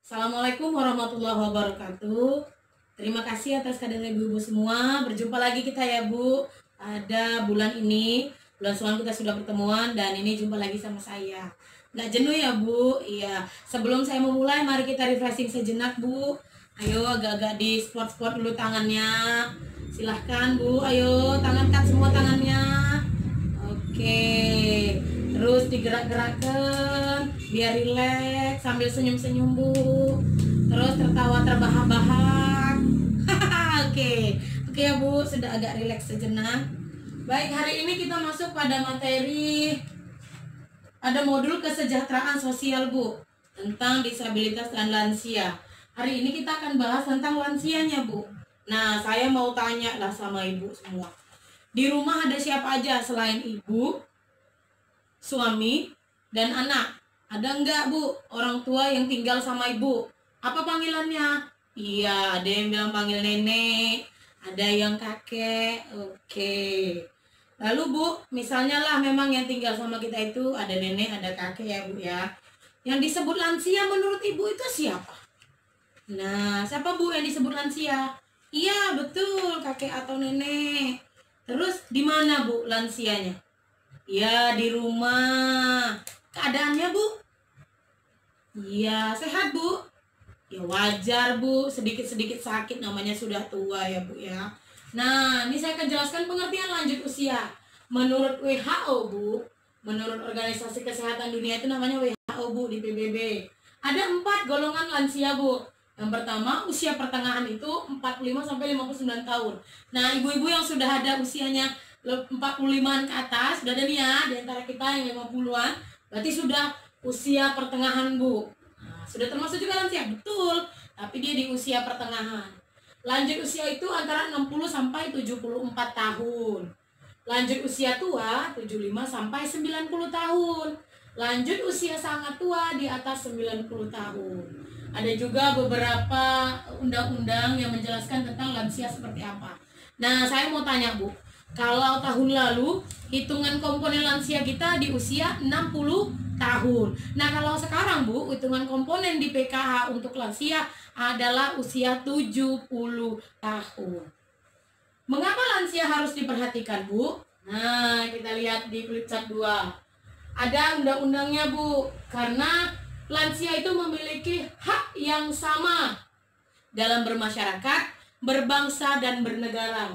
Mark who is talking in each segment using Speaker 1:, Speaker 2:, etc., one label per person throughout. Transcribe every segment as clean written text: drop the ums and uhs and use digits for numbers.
Speaker 1: Assalamualaikum warahmatullahi wabarakatuh. Terima kasih atas kehadiran ibu-ibu semua. Berjumpa lagi kita ya Bu. Ada bulan ini, bulan semalam kita sudah pertemuan dan ini jumpa lagi sama saya. Nggak jenuh ya Bu? Iya. Sebelum saya memulai, mari kita refreshing sejenak Bu. Ayo agak-agak di sport-sport dulu tangannya. Silahkan Bu, ayo tangan cut semua tangannya. Oke. Terus digerak-gerakkan biar rileks sambil senyum-senyum Bu. Terus tertawa terbahak-bahak. Oke ya Bu, sudah agak rileks sejenak. Baik, hari ini kita masuk pada materi, ada modul kesejahteraan sosial Bu, tentang disabilitas dan lansia. Hari ini kita akan bahas tentang lansianya Bu. Nah, saya mau tanya lah sama ibu semua. Di rumah ada siapa aja selain ibu, suami, dan anak? Ada enggak Bu orang tua yang tinggal sama ibu? Apa panggilannya? Iya, ada yang bilang panggil nenek, ada yang kakek. Oke. Lalu Bu, misalnya lah memang yang tinggal sama kita itu ada nenek, ada kakek ya Bu ya. Yang disebut lansia menurut ibu itu siapa? Nah, siapa Bu yang disebut lansia? Iya, betul, kakek atau nenek. Terus di mana Bu lansianya? Ya, di rumah. Keadaannya Bu? Iya, sehat Bu? Ya wajar Bu, sedikit-sedikit sakit, namanya sudah tua ya Bu ya. Nah, ini saya akan jelaskan pengertian lanjut usia. Menurut WHO Bu, menurut Organisasi Kesehatan Dunia itu namanya WHO Bu di PBB. Ada 4 golongan lansia Bu. Yang pertama, usia pertengahan itu 45-59 tahun. Nah, ibu-ibu yang sudah ada usianya 45-an ke atas, sudah ada nih ya, di antara kita yang 50-an, berarti sudah usia pertengahan Bu. Nah, sudah termasuk juga lansia, betul, tapi dia di usia pertengahan. Lanjut usia itu antara 60-74 tahun. Lanjut usia tua 75-90 tahun. Lanjut usia sangat tua di atas 90 tahun. Ada juga beberapa undang-undang yang menjelaskan tentang lansia seperti apa. Nah, saya mau tanya Bu, kalau tahun lalu hitungan komponen lansia kita di usia 60 tahun. Nah, kalau sekarang Bu, hitungan komponen di PKH untuk lansia adalah usia 70 tahun. Mengapa lansia harus diperhatikan Bu? Nah, kita lihat di flipchart 2. Ada undang-undangnya Bu, karena lansia itu memiliki hak yang sama dalam bermasyarakat, berbangsa, dan bernegara.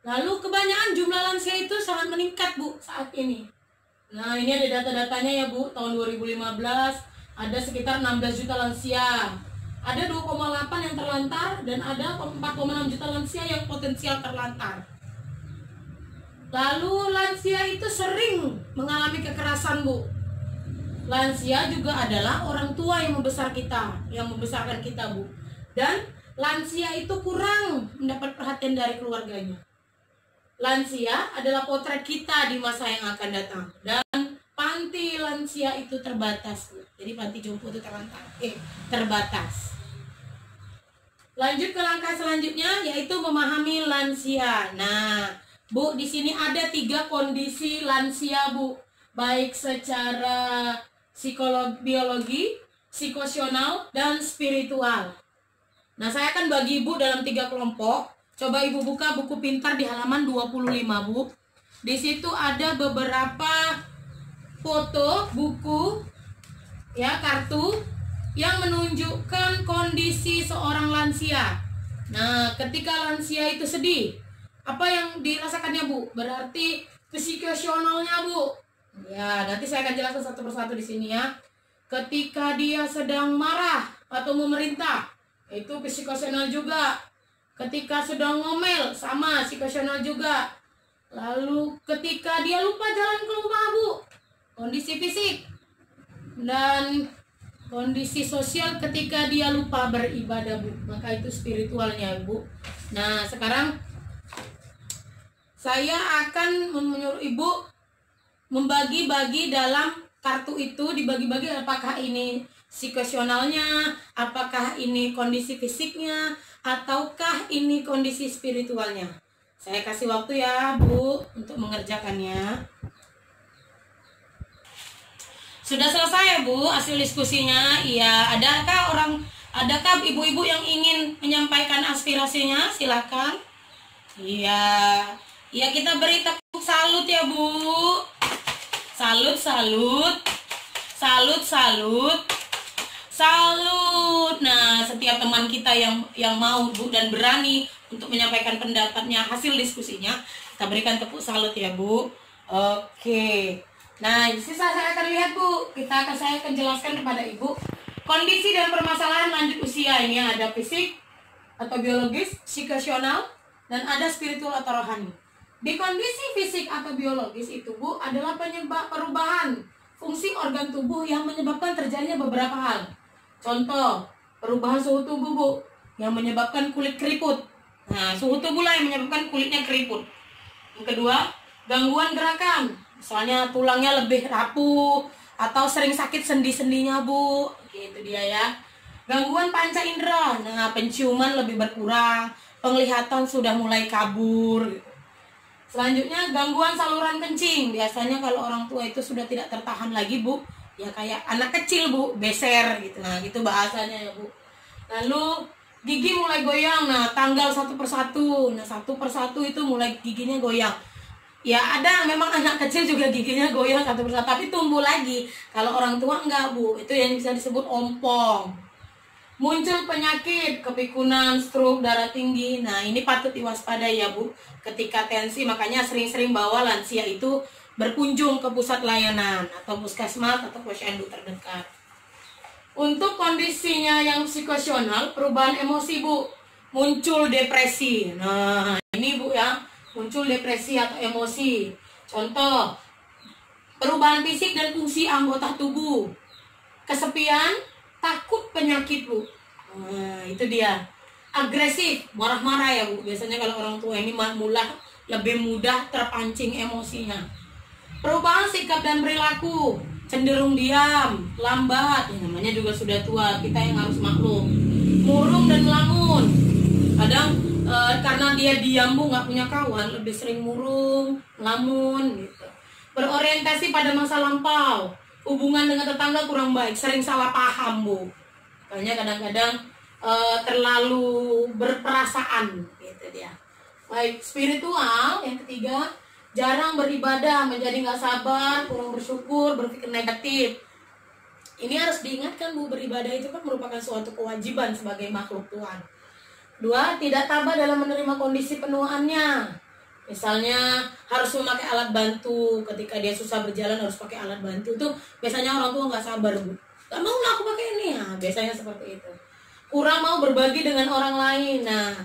Speaker 1: Lalu kebanyakan jumlah lansia itu sangat meningkat Bu saat ini. Nah, ini ada data-datanya ya Bu, tahun 2015 ada sekitar 16 juta lansia. Ada 2,8 yang terlantar dan ada 4,6 juta lansia yang potensial terlantar. Lalu lansia itu sering mengalami kekerasan Bu. Lansia juga adalah orang tua yang membesarkan kita Bu. Dan lansia itu kurang mendapat perhatian dari keluarganya. Lansia adalah potret kita di masa yang akan datang. Dan panti lansia itu terbatas Bu. Jadi panti jompo itu terbatas. Lanjut ke langkah selanjutnya, yaitu memahami lansia. Nah Bu, di sini ada 3 kondisi lansia Bu, baik secara biologi, psikosional, dan spiritual. Nah, saya akan bagi Ibu dalam 3 kelompok. Coba Ibu buka buku pintar di halaman 25 Bu. Di situ ada beberapa foto, buku, ya, kartu yang menunjukkan kondisi seorang lansia. Nah, ketika lansia itu sedih, apa yang dirasakannya Bu? Berarti psikosionalnya Bu. Ya, nanti saya akan jelaskan satu persatu di sini ya. Ketika dia sedang marah atau memerintah, itu psikosional juga. Ketika sedang ngomel, sama psikosional juga. Lalu ketika dia lupa jalan ke rumah Bu, kondisi fisik. Dan kondisi sosial ketika dia lupa beribadah Bu, maka itu spiritualnya Bu. Nah, sekarang saya akan menyuruh Ibu membagi-bagi dalam kartu itu, dibagi-bagi apakah ini psikosionalnya, apakah ini kondisi fisiknya, ataukah ini kondisi spiritualnya. Saya kasih waktu ya Bu untuk mengerjakannya. Sudah selesai ya Bu hasil diskusinya? Iya, adakah orang Adakah ibu-ibu yang ingin menyampaikan aspirasinya? Silakan. Iya. Iya, kita beri tepuk salut ya, Bu. Salut, salut. Salut, salut. Salut. Nah, setiap teman kita yang mau, Bu, dan berani untuk menyampaikan pendapatnya, hasil diskusinya, kita berikan tepuk salut ya, Bu. Oke. Nah, sisa saya akan lihat, Bu. Saya akan jelaskan kepada Ibu kondisi dan permasalahan lanjut usia. Ini ada fisik atau biologis, psikosional, dan ada spiritual atau rohani. Di kondisi fisik atau biologis itu, Bu, adalah penyebab perubahan fungsi organ tubuh yang menyebabkan terjadinya beberapa hal. Contoh, perubahan suhu tubuh, Bu, yang menyebabkan kulit keriput. Nah, suhu tubuh lah yang menyebabkan kulitnya keriput. Yang kedua, gangguan gerakan. Misalnya tulangnya lebih rapuh atau sering sakit sendi-sendinya, Bu. Gitu dia ya. Gangguan panca indera. Nah, penciuman lebih berkurang, penglihatan sudah mulai kabur gitu. Selanjutnya, gangguan saluran kencing. Biasanya kalau orang tua itu sudah tidak tertahan lagi, Bu, ya kayak anak kecil, Bu, beser gitu. Nah, gitu bahasanya ya, Bu. Lalu gigi mulai goyang. Nah, tanggal satu persatu. Nah, satu persatu itu mulai giginya goyang. Ya, ada memang anak kecil juga giginya goyang satu persatu, tapi tumbuh lagi. Kalau orang tua enggak, Bu. Itu yang bisa disebut ompong. Muncul penyakit, kepikunan, stroke, darah tinggi. Nah, ini patut diwaspadai ya, Bu. Ketika tensi, makanya sering-sering bawa lansia itu berkunjung ke pusat layanan atau puskesmas atau posyandu terdekat. Untuk kondisinya yang psikosional, perubahan emosi, Bu. Muncul depresi. Nah, ini, Bu, ya. Muncul depresi atau emosi. Contoh, perubahan fisik dan fungsi anggota tubuh. Kesepian, takut penyakit, Bu. Nah, itu dia. Agresif, marah-marah ya, Bu. Biasanya kalau orang tua ini lebih mudah terpancing emosinya. Perubahan sikap dan perilaku, cenderung diam, lambat. Ya, namanya juga sudah tua, kita yang harus maklum. Murung dan melamun. Kadang karena dia diam, Bu, nggak punya kawan, lebih sering murung, melamun gitu. Berorientasi pada masa lampau. Hubungan dengan tetangga kurang baik, sering salah paham, Bu. Makanya kadang-kadang terlalu berperasaan, gitu dia. Baik, spiritual yang ketiga, jarang beribadah, menjadi nggak sabar, kurang bersyukur, berpikir negatif. Ini harus diingatkan, Bu, beribadah itu kan merupakan suatu kewajiban sebagai makhluk Tuhan. Dua, tidak tabah dalam menerima kondisi penuaannya. Misalnya harus memakai alat bantu, ketika dia susah berjalan harus pakai alat bantu. Itu biasanya orang tua nggak sabar, Bu. Gak mau lah aku pakai ini. Nah, biasanya seperti itu. Kurang mau berbagi dengan orang lain. Nah,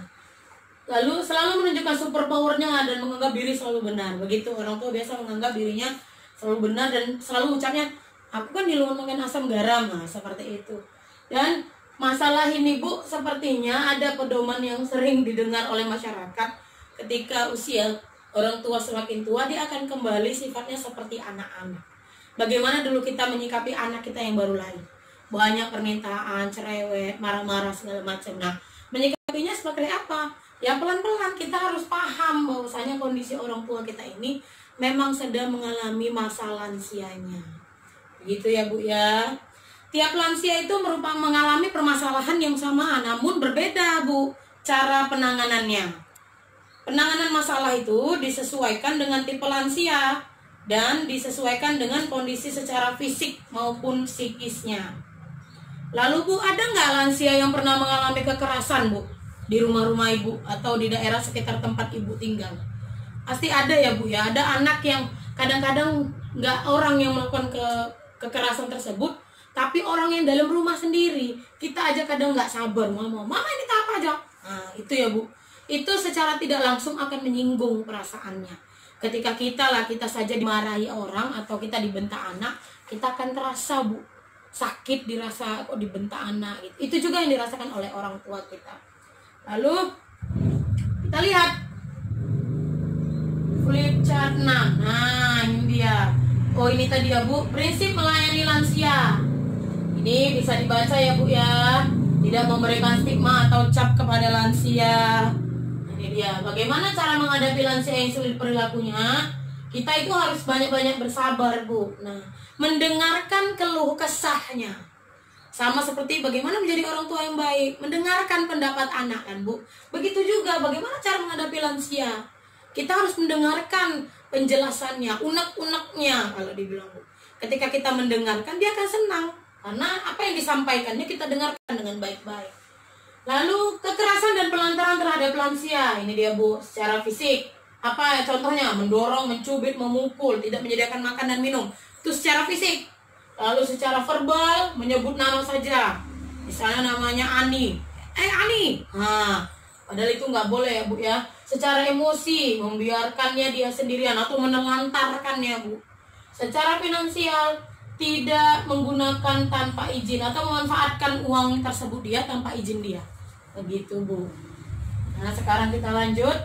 Speaker 1: lalu selalu menunjukkan super powernya dan menganggap diri selalu benar. Begitu orang tua biasa menganggap dirinya selalu benar dan selalu ucapnya, aku kan di luar makan asam garam. Nah, seperti itu. Dan masalah ini, Bu, sepertinya ada pedoman yang sering didengar oleh masyarakat. Ketika usia orang tua semakin tua, dia akan kembali sifatnya seperti anak-anak. Bagaimana dulu kita menyikapi anak kita yang baru lahir? Banyak permintaan, cerewet, marah-marah, segala macam. Nah, menyikapinya seperti apa? Ya pelan-pelan kita harus paham bahwasanya kondisi orang tua kita ini memang sedang mengalami masa lansianya. Begitu ya, Bu, ya. Tiap lansia itu merupakan mengalami permasalahan yang sama, namun berbeda, Bu, cara penanganannya. Penanganan masalah itu disesuaikan dengan tipe lansia dan disesuaikan dengan kondisi secara fisik maupun psikisnya. Lalu, Bu, ada nggak lansia yang pernah mengalami kekerasan, Bu, di rumah-rumah Ibu atau di daerah sekitar tempat Ibu tinggal? Pasti ada ya, Bu, ya. Ada anak yang kadang-kadang nggak orang yang melakukan kekerasan tersebut, tapi orang yang dalam rumah sendiri. Kita aja kadang nggak sabar, mama ini tak apa aja. Nah, itu ya, Bu. Itu secara tidak langsung akan menyinggung perasaannya. Ketika kita saja dimarahi orang atau kita dibentak anak, kita akan terasa, Bu, sakit, dirasa kok dibentak anak gitu. Itu juga yang dirasakan oleh orang tua kita. Lalu kita lihat flip chart 6. Nah, ini dia. Oh, ini tadi ya, Bu, prinsip melayani lansia. Ini bisa dibaca ya, Bu, ya. Tidak memberikan stigma atau cap kepada lansia. Ini dia. Bagaimana cara menghadapi lansia yang sulit perilakunya? Kita itu harus banyak-banyak bersabar, Bu. Nah, mendengarkan keluh kesahnya. Sama seperti bagaimana menjadi orang tua yang baik, mendengarkan pendapat anak kan Bu. Begitu juga bagaimana cara menghadapi lansia. Kita harus mendengarkan penjelasannya, unek-uneknya kalau dibilang Bu. Ketika kita mendengarkan dia akan senang karena apa yang disampaikannya kita dengarkan dengan baik-baik. Lalu kekerasan dan pelantaran terhadap lansia, ini dia Bu, secara fisik. Apa contohnya? Mendorong, mencubit, memukul, tidak menyediakan makan dan minum. Itu secara fisik. Lalu secara verbal, menyebut nama saja. Misalnya namanya Ani. Ani. Nah, padahal itu nggak boleh ya Bu ya. Secara emosi, membiarkannya dia sendirian atau menelantarkannya Bu. Secara finansial, tidak menggunakan tanpa izin atau memanfaatkan uang tersebut dia tanpa izin dia. Begitu Bu. Nah sekarang kita lanjut.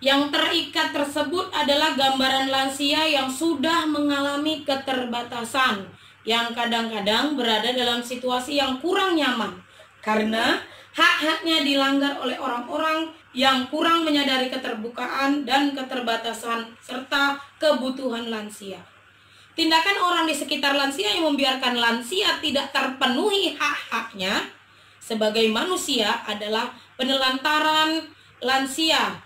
Speaker 1: Yang terikat tersebut adalah gambaran lansia yang sudah mengalami keterbatasan, yang kadang-kadang berada dalam situasi yang kurang nyaman karena hak-haknya dilanggar oleh orang-orang yang kurang menyadari keterbukaan dan keterbatasan serta kebutuhan lansia. Tindakan orang di sekitar lansia yang membiarkan lansia tidak terpenuhi hak-haknya sebagai manusia adalah penelantaran lansia.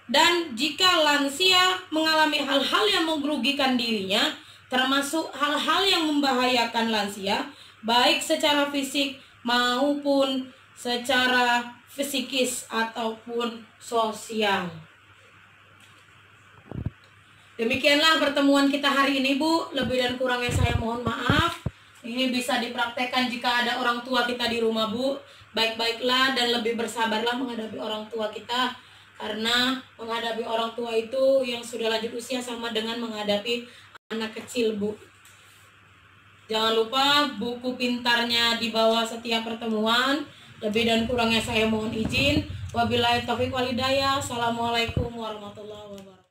Speaker 1: Dan jika lansia mengalami hal-hal yang merugikan dirinya, termasuk hal-hal yang membahayakan lansia, baik secara fisik maupun secara psikis ataupun sosial. Demikianlah pertemuan kita hari ini Bu. Lebih dan kurangnya saya mohon maaf. Ini bisa dipraktekkan jika ada orang tua kita di rumah Bu. Baik-baiklah dan lebih bersabarlah menghadapi orang tua kita. Karena menghadapi orang tua itu yang sudah lanjut usia sama dengan menghadapi anak kecil Bu. Jangan lupa buku pintarnya di bawah setiap pertemuan. Lebih dan kurangnya saya mohon izin. Wabillahi taufiq wal hidayah. Assalamualaikum warahmatullahi wabarakatuh.